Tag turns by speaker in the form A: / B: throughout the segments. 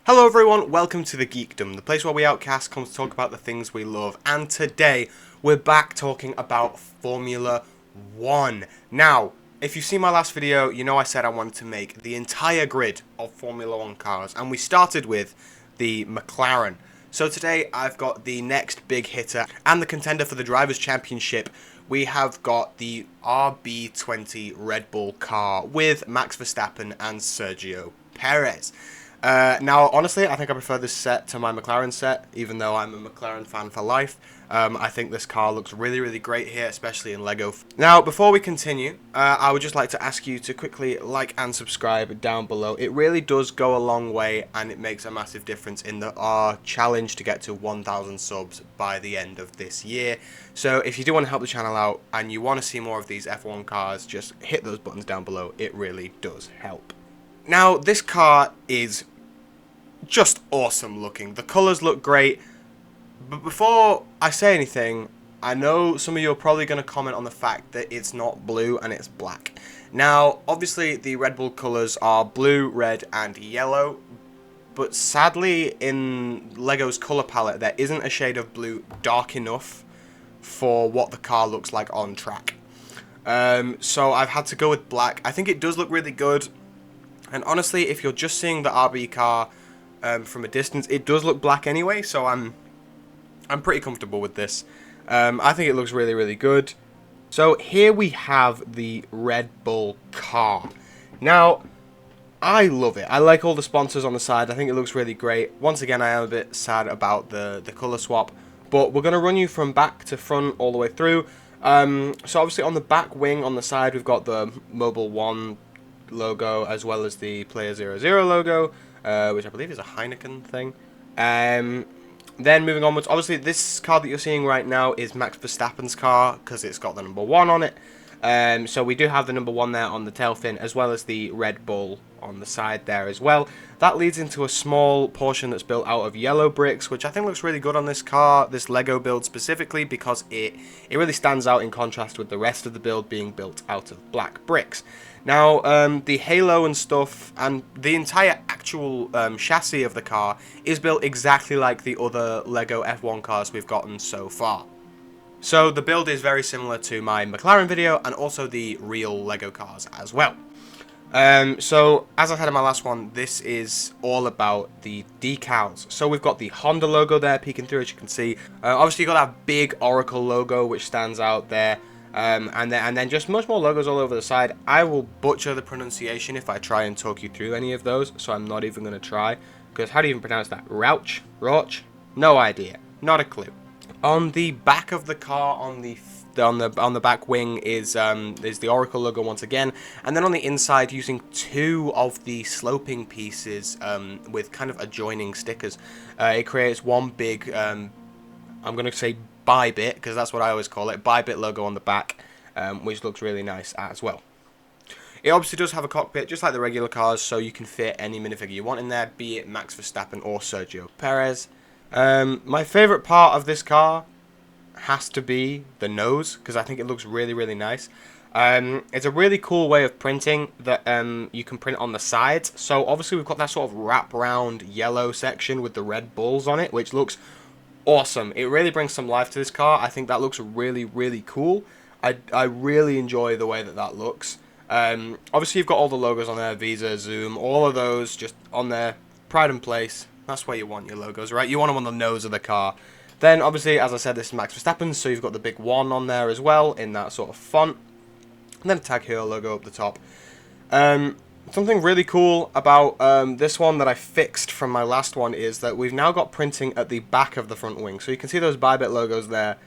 A: Hello everyone, welcome to the Geekdom, the place where we outcast come to talk about the things we love, and today we're back talking about Formula 1. Now, if you've seen my last video, you know I said I wanted to make the entire grid of Formula 1 cars, and we started with the McLaren. So today I've got the next big hitter and the contender for the Drivers' Championship. We have got the RB20 Red Bull car with Max Verstappen and Sergio Perez. Now, honestly, I think I prefer this set to my McLaren set, even though I'm a McLaren fan for life. I think this car looks really, really great here, especially in Lego. Now, before we continue, I would just like to ask you to quickly like and subscribe down below. It really does go a long way, and it makes a massive difference in our challenge to get to 1,000 subs by the end of this year. So, if you do want to help the channel out, and you want to see more of these F1 cars, just hit those buttons down below. It really does help. Now, this car is just awesome looking. The colours look great. But before I say anything, I know some of you are probably going to comment on the fact that it's not blue and it's black. Now, obviously, the Red Bull colours are blue, red, and yellow. But sadly, in Lego's colour palette, there isn't a shade of blue dark enough for what the car looks like on track. So I've had to go with black. I think it does look really good. And honestly, if you're just seeing the RB car from a distance, it does look black anyway, so I'm pretty comfortable with this. I think it looks really, really good. So here we have the Red Bull car. Now, I love it. I like all the sponsors on the side. I think it looks really great. Once again, I am a bit sad about the colour swap, but we're going to run you from back to front all the way through. So obviously on the back wing on the side, we've got the Mobile 1 logo as well as the Player 00 logo. Which I believe is a Heineken thing. Then moving onwards, obviously this car that you're seeing right now is Max Verstappen's car because it's got the number 1 on it. So we do have the number 1 there on the tail fin as well as the Red Bull on the side there as well. That leads into a small portion that's built out of yellow bricks, which I think looks really good on this car, this Lego build specifically, because it really stands out in contrast with the rest of the build being built out of black bricks. Now, the halo and stuff, and the entire actual chassis of the car is built exactly like the other Lego F1 cars we've gotten so far. So the build is very similar to my McLaren video, and also the real Lego cars as well. So, as I said in my last one, this is all about the decals. So we've got the Honda logo there peeking through, as you can see. Obviously, you've got that big Oracle logo, which stands out there. And then just much more logos all over the side. I will butcher the pronunciation if I try and talk you through any of those, so I'm not even going to try. Because how do you even pronounce that? Rauch? Rauch? No idea. Not a clue. On the back of the car, on the back wing is the Oracle logo once again, and then on the inside, using 2 of the sloping pieces with kind of adjoining stickers, it creates one big, I'm going to say Bybit, because that's what I always call it, Bybit logo on the back, which looks really nice as well. It obviously does have a cockpit, just like the regular cars, so you can fit any minifigure you want in there, be it Max Verstappen or Sergio Perez. My favourite part of this car has to be the nose, because I think it looks really, really nice. It's a really cool way of printing that you can print on the sides. So obviously we've got that sort of wrap-around yellow section with the Red Bulls on it, which looks awesome. It really brings some life to this car. I think that looks really, really cool. I really enjoy the way that looks. Obviously you've got all the logos on there, Visa, Zoom, all of those just on there. Pride and place. That's where you want your logos, right? You want them on the nose of the car. Then obviously, as I said, this is Max Verstappen, so you've got the big 1 on there as well in that sort of font. And then a Tag Heuer logo up the top. Something really cool about this one that I fixed from my last one is that we've now got printing at the back of the front wing. So you can see those Bybit logos there,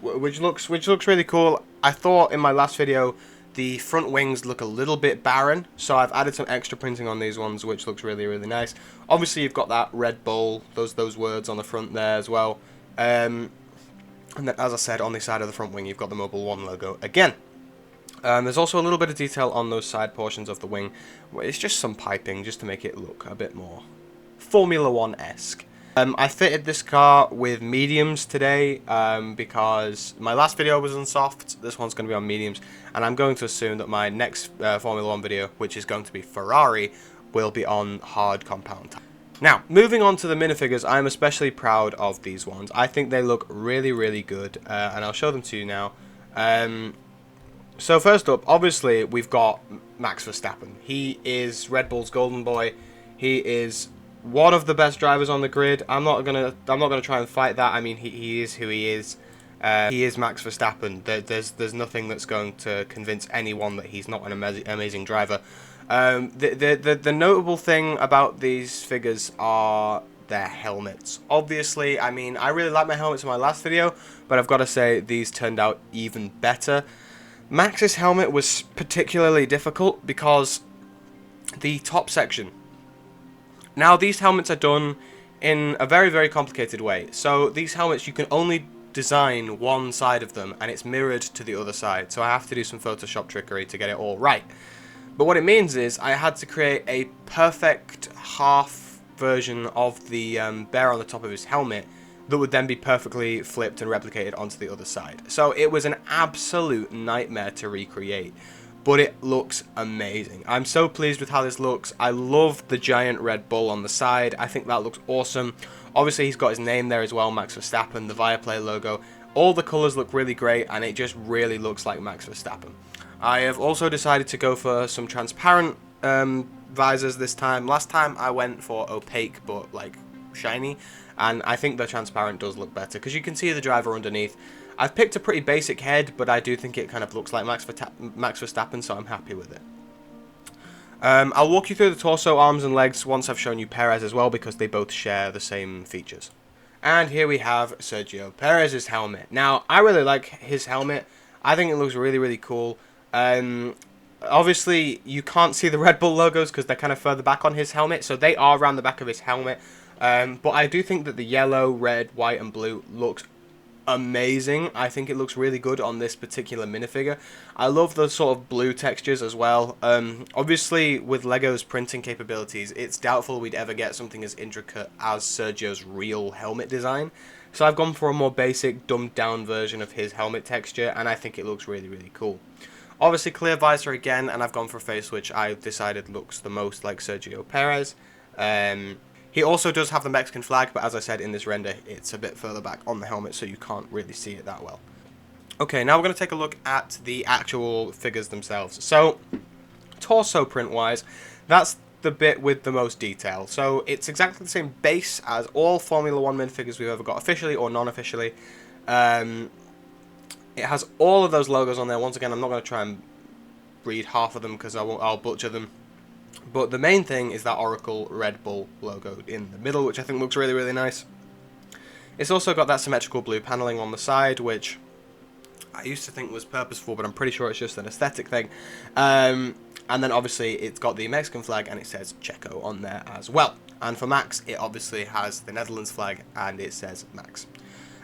A: which looks really cool. I thought in my last video the front wings look a little bit barren, so I've added some extra printing on these ones, which looks really, really nice. Obviously, you've got that Red Bull, those words on the front there as well. And then, as I said, on the side of the front wing, you've got the Mobile 1 logo again. There's also a little bit of detail on those side portions of the wing, where it's just some piping, just to make it look a bit more Formula 1-esque. I fitted this car with mediums today because my last video was on soft, this one's going to be on mediums, and I'm going to assume that my next Formula 1 video, which is going to be Ferrari, will be on hard compound tires. Now, moving on to the minifigures, I'm especially proud of these ones. I think they look really, really good, and I'll show them to you now. So first up, obviously, we've got Max Verstappen. He is Red Bull's golden boy. He is one of the best drivers on the grid. I'm not gonna try and fight that. I mean, he is who he is. He is Max Verstappen. There's nothing that's going to convince anyone that he's not an amazing driver. The notable thing about these figures are their helmets. Obviously, I mean, I really like my helmets in my last video, but I've got to say these turned out even better. Max's helmet was particularly difficult because the top section. Now, these helmets are done in a very, very complicated way. So these helmets, you can only design one side of them, and it's mirrored to the other side. So I have to do some Photoshop trickery to get it all right. But what it means is I had to create a perfect half version of the bear on the top of his helmet that would then be perfectly flipped and replicated onto the other side. So it was an absolute nightmare to recreate, but it looks amazing. I'm so pleased with how this looks. I love the giant Red Bull on the side. I think that looks awesome. Obviously, he's got his name there as well, Max Verstappen, the Viaplay logo. All the colours look really great, and it just really looks like Max Verstappen. I have also decided to go for some transparent visors this time. Last time I went for opaque, but like shiny, and I think the transparent does look better because you can see the driver underneath. I've picked a pretty basic head, but I do think it kind of looks like Max Verstappen, so I'm happy with it. I'll walk you through the torso, arms and legs once I've shown you Perez as well, because they both share the same features. And here we have Sergio Perez's helmet. Now, I really like his helmet. I think it looks really, really cool. Obviously, you can't see the Red Bull logos because they're kind of further back on his helmet, so they are around the back of his helmet. But I do think that the yellow, red, white and blue looks amazing. I think it looks really good on this particular minifigure. I love the sort of blue textures as well. Obviously, with Lego's printing capabilities, it's doubtful we'd ever get something as intricate as Sergio's real helmet design. So I've gone for a more basic, dumbed down version of his helmet texture, and I think it looks really, really cool. Obviously, clear visor again, and I've gone for a face which I decided looks the most like Sergio Perez. He also does have the Mexican flag, but as I said in this render, it's a bit further back on the helmet, so you can't really see it that well. Okay, now we're going to take a look at the actual figures themselves. So, torso print-wise, that's the bit with the most detail. So, it's exactly the same base as all Formula 1 minifigures we've ever got, officially or non-officially. It has all of those logos on there. Once again, I'm not going to try and read half of them because I'll butcher them. But the main thing is that Oracle Red Bull logo in the middle, which I think looks really, really nice. It's also got that symmetrical blue paneling on the side, which I used to think was purposeful, but I'm pretty sure it's just an aesthetic thing. And then obviously it's got the Mexican flag and it says Checo on there as well. And for Max, it obviously has the Netherlands flag and it says Max.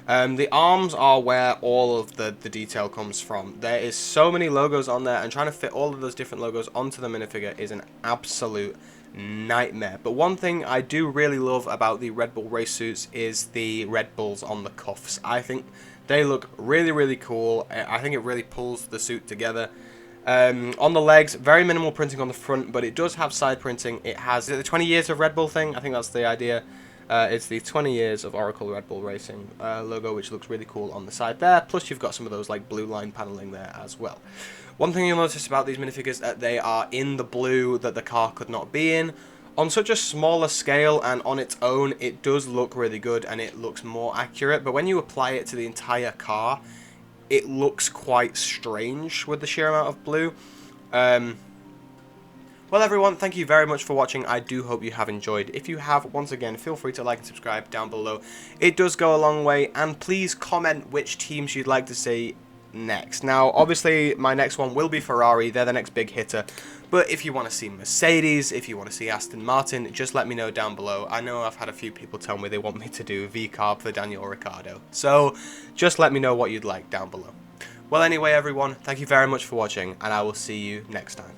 A: The arms are where all of the detail comes from. There is so many logos on there, and trying to fit all of those different logos onto the minifigure is an absolute nightmare. But one thing I do really love about the Red Bull race suits is the Red Bulls on the cuffs. I think they look really, really cool. I think it really pulls the suit together. On the legs, very minimal printing on the front, but it does have side printing. It has the 20 years of Red Bull thing. I think that's the idea. It's the 20 years of Oracle Red Bull Racing logo, which looks really cool on the side there. Plus, you've got some of those like blue line paneling there as well. One thing you'll notice about these minifigures that they are in the blue that the car could not be in. On such a smaller scale and on its own, it does look really good and it looks more accurate. But when you apply it to the entire car, it looks quite strange with the sheer amount of blue. Well, everyone, thank you very much for watching. I do hope you have enjoyed. If you have, once again, feel free to like and subscribe down below. It does go a long way, and please comment which teams you'd like to see next. Now, obviously, my next one will be Ferrari. They're the next big hitter. But if you want to see Mercedes, if you want to see Aston Martin, just let me know down below. I know I've had a few people tell me they want me to do V-Carb for Daniel Ricciardo. So, just let me know what you'd like down below. Well, anyway, everyone, thank you very much for watching, and I will see you next time.